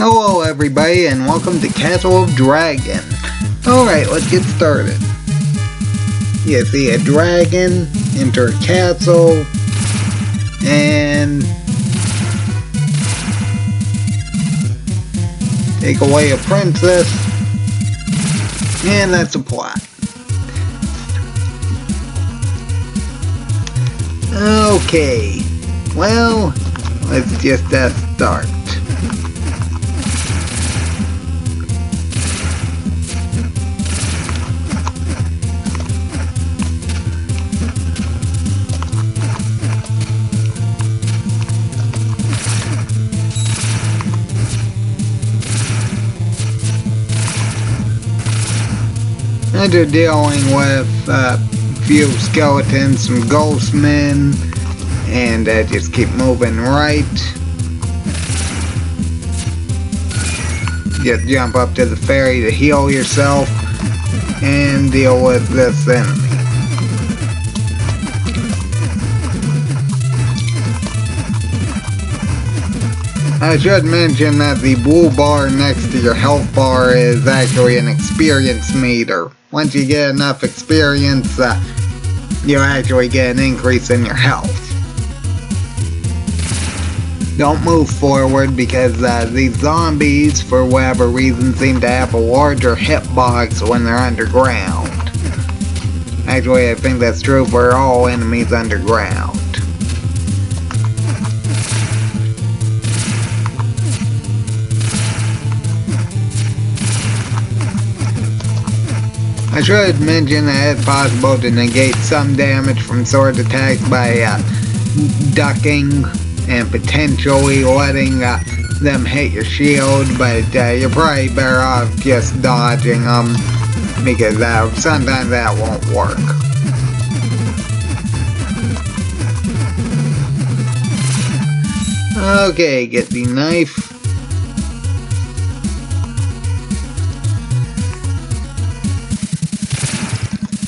Hello everybody and welcome to Castle of Dragon. Alright, let's get started. You see a dragon, enter a castle, and take away a princess, and that's the plot. Okay, well, let's just start. After dealing with a few skeletons, some ghost men, and just keep moving right. Just jump up to the ferry to heal yourself and deal with this enemy. I should mention that the blue bar next to your health bar is actually an experience meter. Once you get enough experience, you'll actually get an increase in your health. Don't move forward because these zombies, for whatever reason, seem to have a larger hitbox when they're underground. Actually, I think that's true for all enemies underground. I should mention that it's possible to negate some damage from sword attacks by ducking and potentially letting them hit your shield, but you're probably better off just dodging them because sometimes that won't work. Okay, get the knife.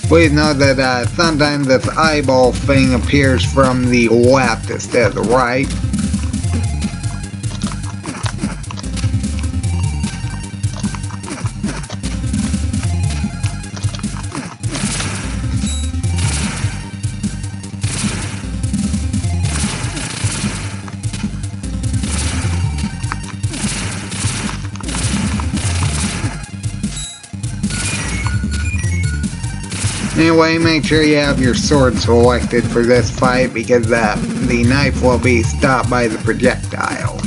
Please note that sometimes this eyeball thing appears from the left instead of the right. Anyway, make sure you have your sword selected for this fight because the knife will be stopped by the projectiles.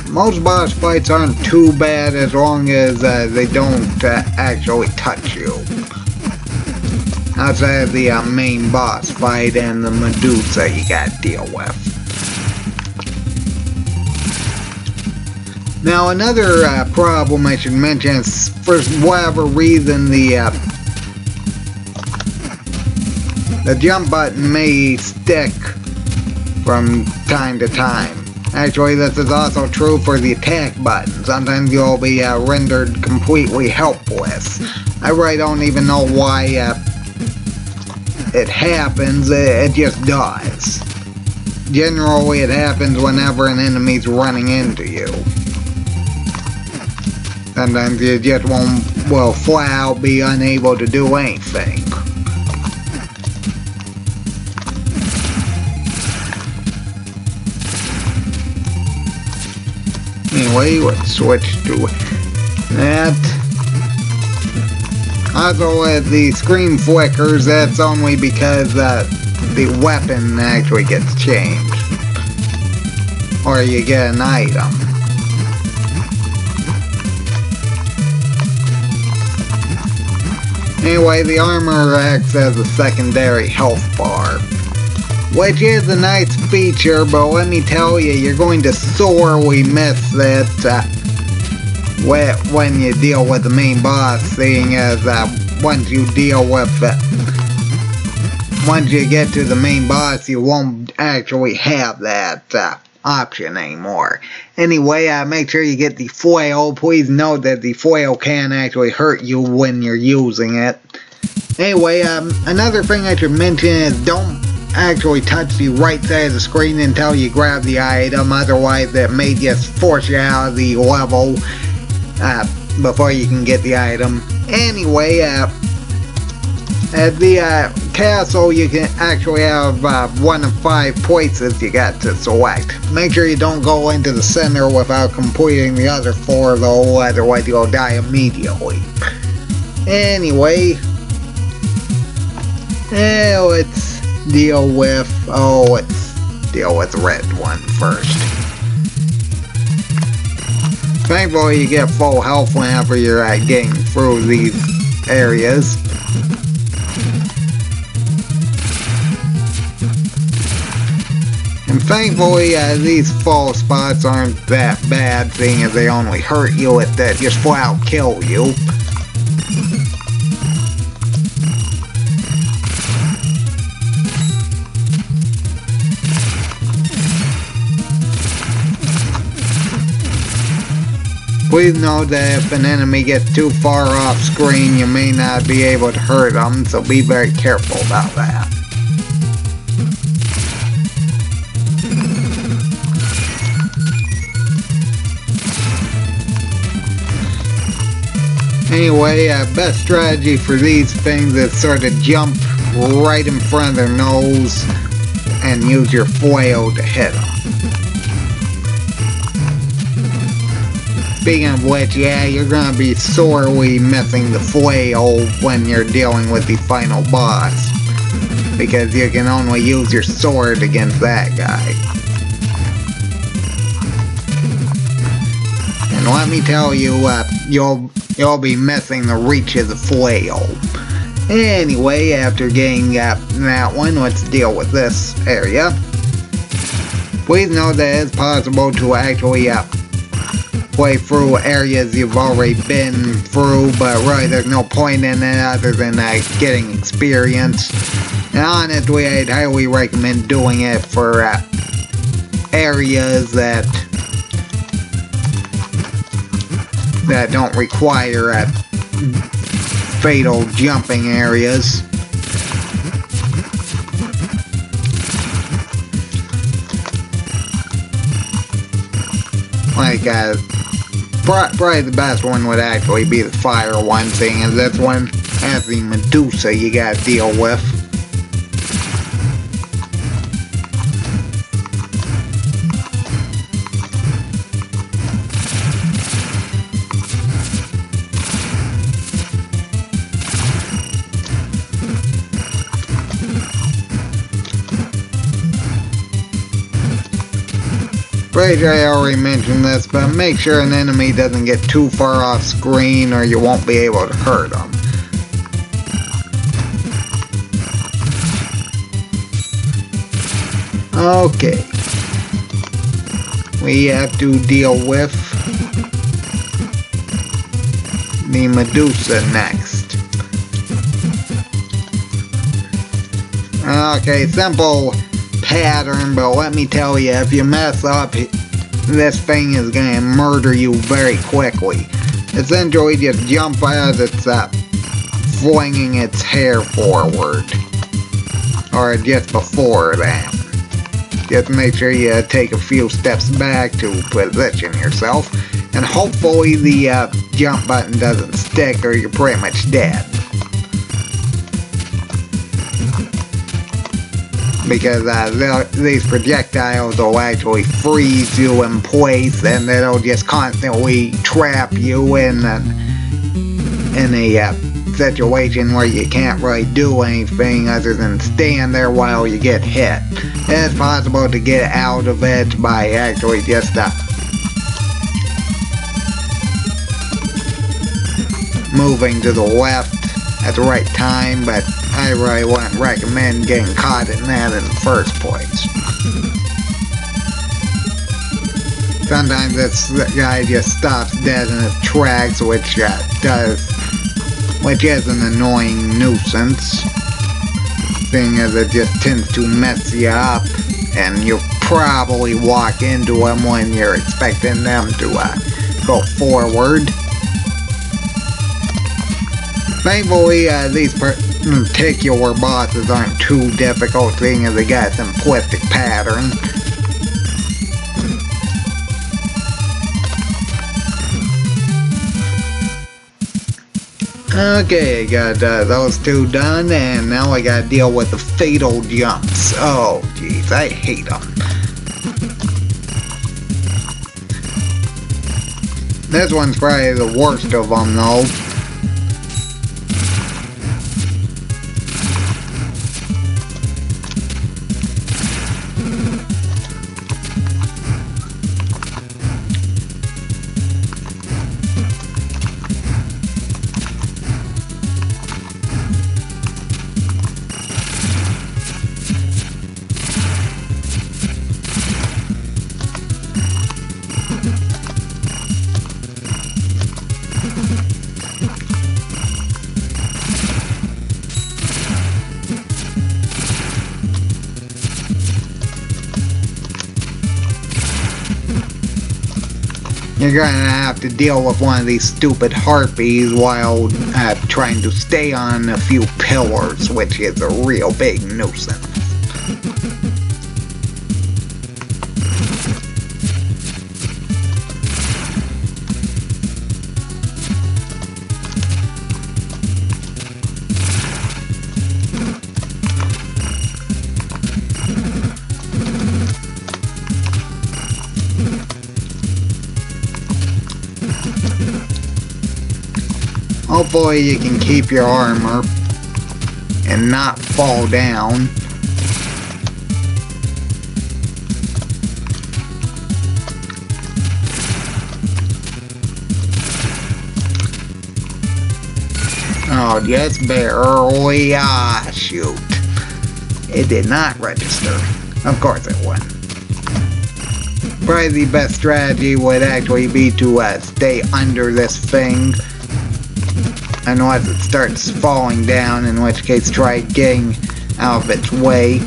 Most boss fights aren't too bad as long as they don't actually touch you. Outside of the main boss fight and the Medusa you gotta deal with. Now another problem I should mention is, for whatever reason, the jump button may stick from time to time. Actually, this is also true for the attack button. Sometimes you'll be rendered completely helpless. I really don't even know why it happens, it just does. Generally it happens whenever an enemy's running into you. Sometimes you just will flat out be unable to do anything. Anyway, let's switch to that. Also, with the screen flickers, that's only because the weapon actually gets changed. Or you get an item. Anyway, the armor acts as a secondary health bar, which is a nice feature, but let me tell you, you're going to sorely miss it when you deal with the main boss, seeing as once you get to the main boss, you won't actually have that option anymore. Anyway, make sure you get the foil. Please note that the foil can actually hurt you when you're using it. Anyway, another thing I should mention is don't actually touch the right side of the screen until you grab the item, otherwise it may just force you out of the level before you can get the item. Anyway, at the castle you can actually have one of 5 places you got to select. Make sure you don't go into the center without completing the other 4 though, otherwise you'll die immediately. Anyway, let's deal with the red one first. Thankfully you get full health whenever you're getting through these areas. And thankfully these fall spots aren't that bad, seeing as they only hurt you if they just flat out kill you. Please note that if an enemy gets too far off screen, you may not be able to hurt them, so be very careful about that. Anyway, best strategy for these things is sort of jump right in front of their nose and use your flail to hit them. Speaking of which, yeah, you're gonna be sorely missing the flail when you're dealing with the final boss, because you can only use your sword against that guy. And let me tell you, you'll be missing the reach of the flail. Anyway, after getting that one, let's deal with this area. Please note that it's possible to actually play through areas you've already been through, but really there's no point in it other than getting experience. And honestly, I'd highly recommend doing it for areas that don't require fatal jumping areas. Like probably the best one would actually be the fire one, seeing as this one has the Medusa you gotta deal with. Pretty sure I already mentioned this, but make sure an enemy doesn't get too far off screen or you won't be able to hurt them. Okay. We have to deal with the Medusa next. Okay, simple pattern, but let me tell you, if you mess up, this thing is gonna murder you very quickly. Essentially, just jump as it's flinging its hair forward, or just before that. Just make sure you take a few steps back to position yourself, and hopefully the jump button doesn't stick or you're pretty much dead. Because these projectiles will actually freeze you in place, and it'll just constantly trap you in a situation where you can't really do anything other than stand there while you get hit. It's possible to get out of it by actually just moving to the left at the right time, but I really wouldn't recommend getting caught in that in the first place. Sometimes this guy just stops dead in his tracks, which is an annoying nuisance, seeing as it just tends to mess you up, and you probably walk into them when you're expecting them to go forward. Thankfully, particular bosses aren't too difficult, seeing as they got a simplistic pattern. Okay, got those two done, and now I gotta deal with the fatal jumps. Oh, jeez, I hate them. This one's probably the worst of them, though. You're gonna have to deal with one of these stupid harpies while trying to stay on a few pillars, which is a real big nuisance. Hopefully you can keep your armor and not fall down. Oh, just barely. Ah, shoot. It did not register. Of course it wouldn't. Probably the best strategy would actually be to stay under this thing. Unless it starts falling down, in which case try getting out of its way.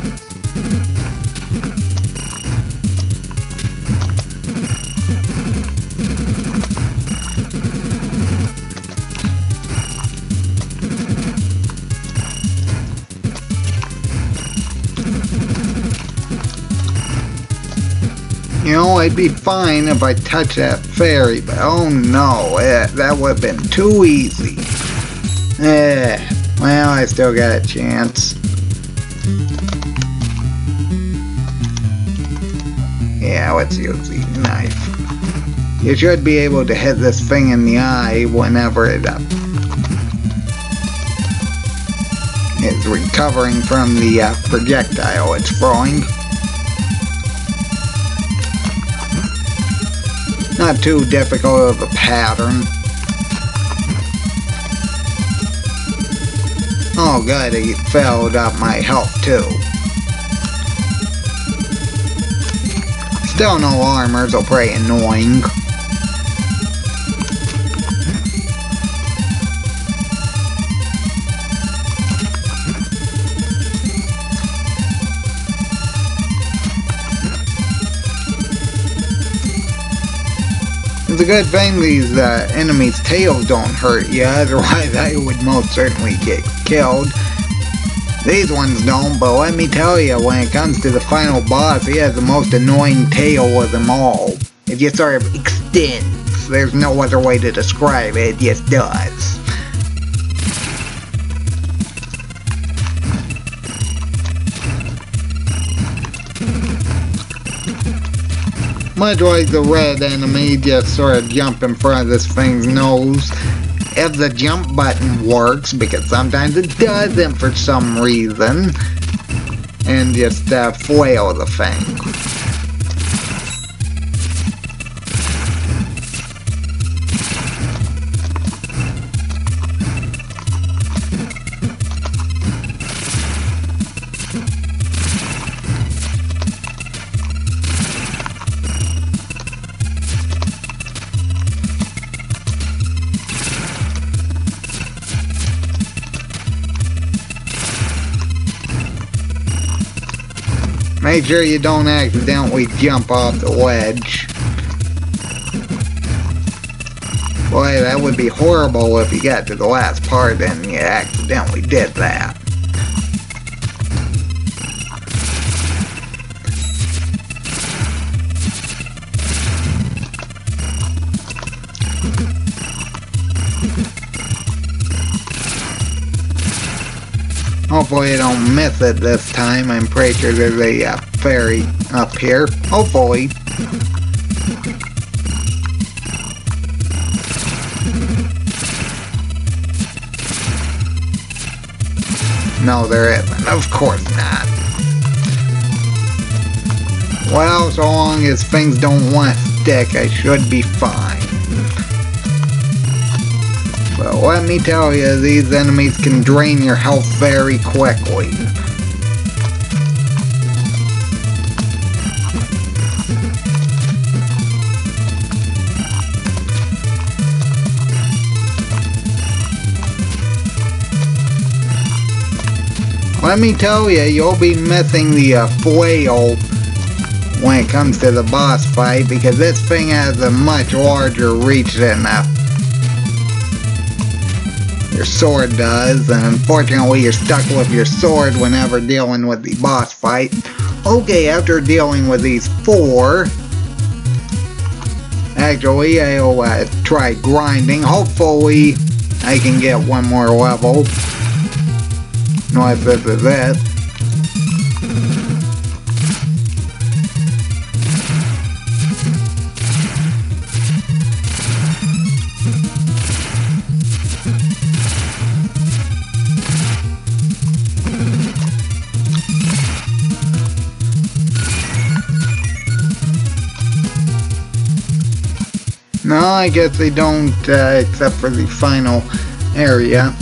You know, I'd be fine if I touched that fairy, but oh no, that would have been too easy. Well, I still got a chance. Yeah, let's use the knife. You should be able to hit this thing in the eye whenever it is recovering from the projectile it's throwing. Not too difficult of a pattern. Oh good, he filled up my health too. Still no armor, so pretty annoying. It's a good thing these enemies' tails don't hurt you, otherwise I would most certainly get killed. These ones don't, but let me tell you, when it comes to the final boss, he has the most annoying tail of them all. It just sort of extends. There's no other way to describe it, it just does. Much like the red enemy, just sort of jump in front of this thing's nose. If the jump button works, because sometimes it doesn't for some reason, and just flail the thing. Make sure you don't accidentally jump off the ledge. Boy, that would be horrible if you got to the last part and you accidentally did that. Hopefully I don't miss it this time. I'm pretty sure there's a fairy up here. Hopefully. No, there isn't. Of course not. Well, so long as things don't want to stick, I should be fine. But let me tell you, these enemies can drain your health very quickly. Let me tell you, you'll be missing the flail when it comes to the boss fight, because this thing has a much larger reach than your sword does, and unfortunately you're stuck with your sword whenever dealing with the boss fight. Okay, after dealing with these 4, actually I'll try grinding. Hopefully I can get one more level. No, if this is it. No, I guess they don't, except for the final area.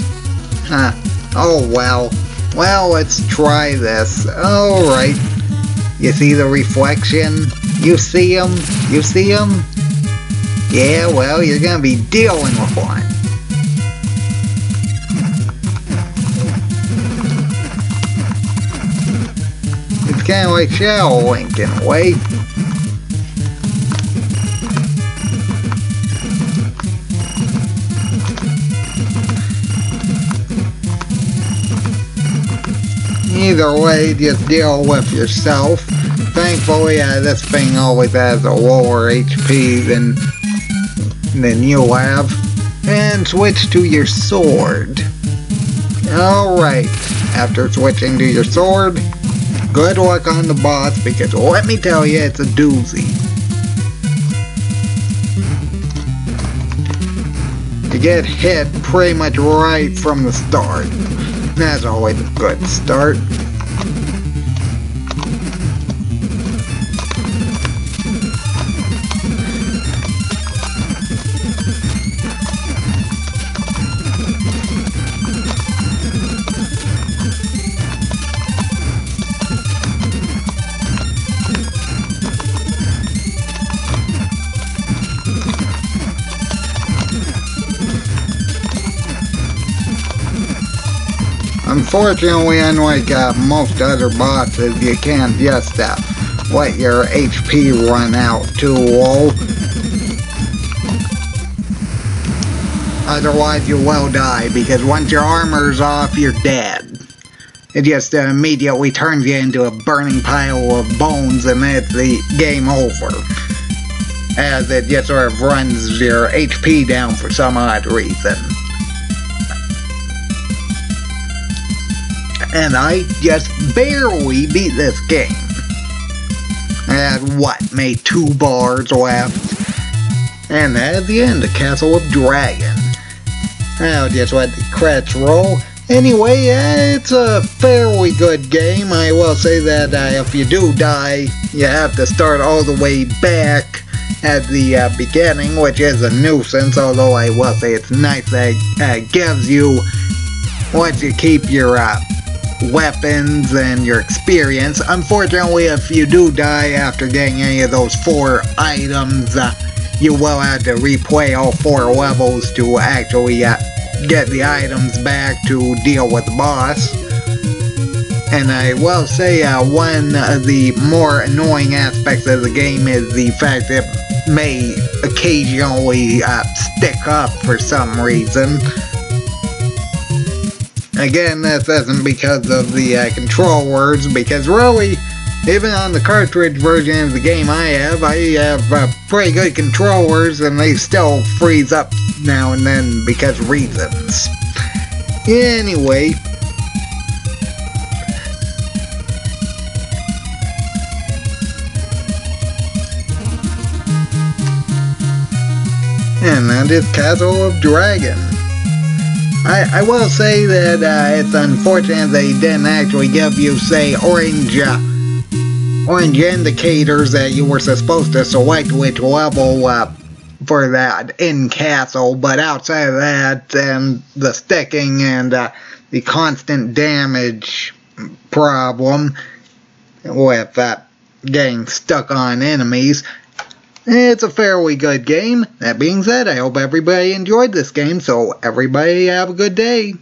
Huh. Oh, well. Well, let's try this. Alright. You see the reflection? You see him? You see him? Yeah, well, you're gonna be dealing with one. It's kinda like Shadow Link in a way. Either way, just deal with yourself. Thankfully, this thing always has a lower HP than you have. And switch to your sword. Alright, after switching to your sword, good luck on the boss, because let me tell you, it's a doozy. You get hit pretty much right from the start. That's always a good start. Unfortunately, unlike most other bosses, you can't just let your HP run out too low. Otherwise you will die, because once your armor's off, you're dead. It just immediately turns you into a burning pile of bones, and it's the game over. As it just sort of runs your HP down for some odd reason. And I just barely beat this game. I had, made 2 bars left. And at the end, the Castle of Dragon. I'll just let the credits roll. Anyway, it's a fairly good game. I will say that if you do die, you have to start all the way back at the beginning, which is a nuisance, although I will say it's nice that it gives you, once you keep your weapons and your experience. Unfortunately, if you do die after getting any of those 4 items, you will have to replay all 4 levels to actually get the items back to deal with the boss. And I will say one of the more annoying aspects of the game is the fact that may occasionally stick up for some reason. Again, this isn't because of the control words, because really, even on the cartridge version of the game I have pretty good control words, and they still freeze up now and then because of reasons. Anyway, and that is Castle of Dragon. I will say that it's unfortunate they didn't actually give you, say, orange indicators that you were supposed to select which level for that in castle, but outside of that, and the sticking and the constant damage problem with getting stuck on enemies, it's a fairly good game. That being said, I hope everybody enjoyed this game, so everybody have a good day.